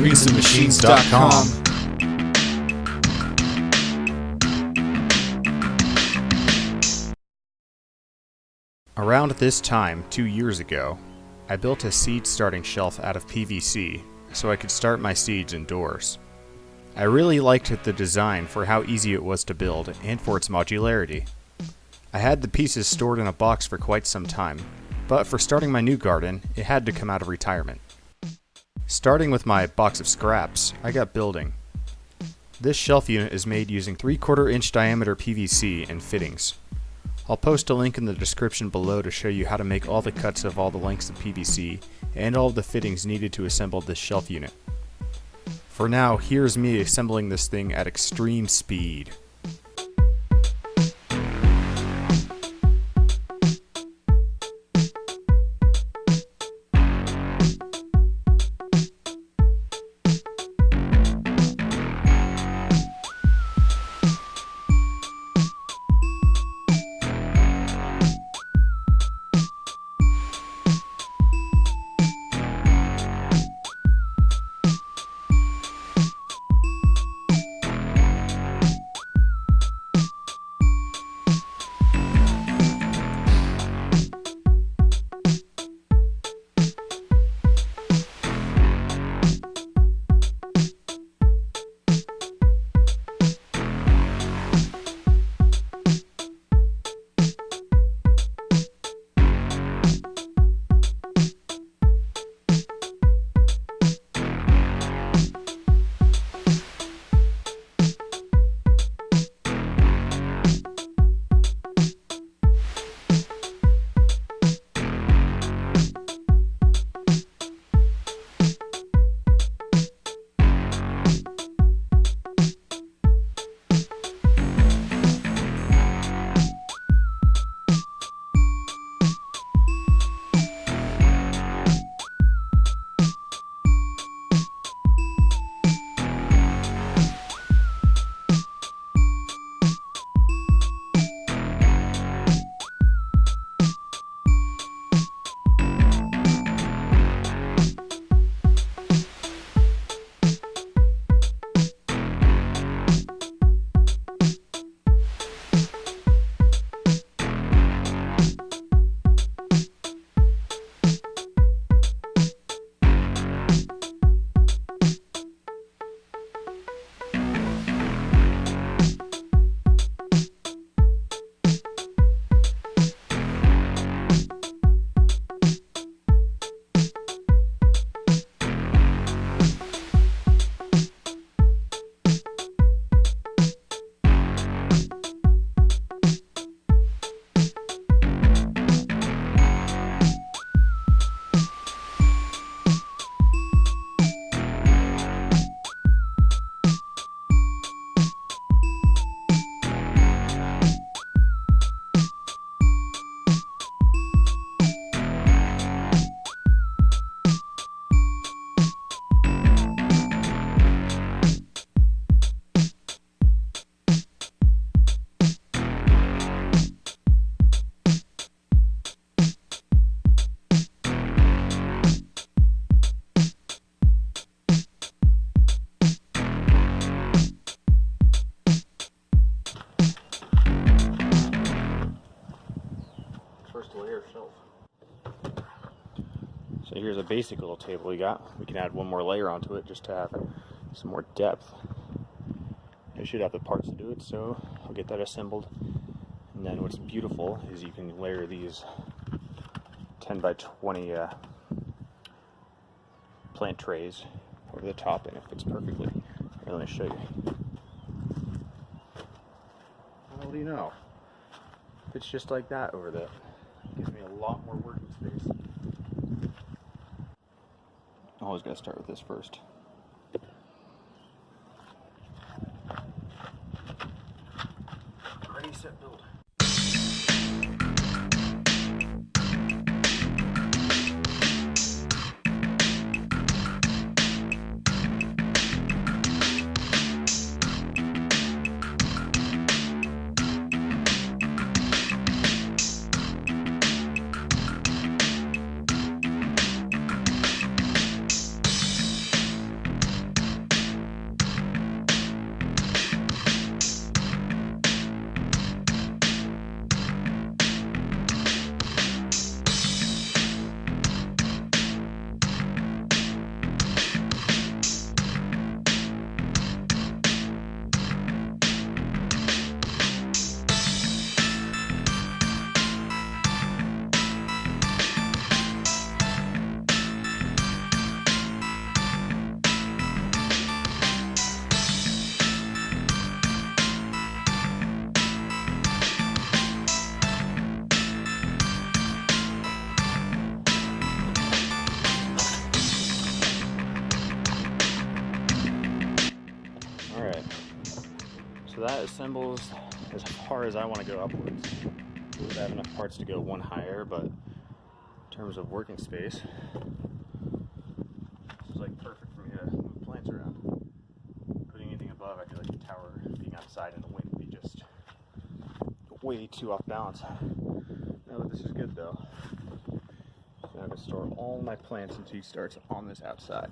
greensandmachines.com. Around this time, 2 years ago, I built a seed starting shelf out of PVC so I could start my seeds indoors. I really liked the design for how easy it was to build and for its modularity. I had the pieces stored in a box for quite some time, but for starting my new garden, it had to come out of retirement. Starting with my box of scraps, I got building. This shelf unit is made using 3/4 inch diameter PVC and fittings. I'll post a link in the description below to show you how to make all the cuts of all the lengths of PVC and all of the fittings needed to assemble this shelf unit. For now, here's me assembling this thing at extreme speed. So here's a basic little table we got. We can add one more layer onto it just to have some more depth. It should have the parts to do it, so I'll get that assembled. And then what's beautiful is you can layer these 10 by 20 plant trays over the top, and it fits perfectly. Here, let me show you. What do you know? It's just like that over there. Gives me a lot more working space. Always gotta start with this first. Ready, set, build. assembles as far as I want to go upwards. I have enough parts to go one higher, but in terms of working space, this is like perfect for me to move plants around. Putting anything above, I feel like the tower being outside in the wind would be just way too off balance. Now that this is good though, so I'm going to store all my plants until he starts on this outside.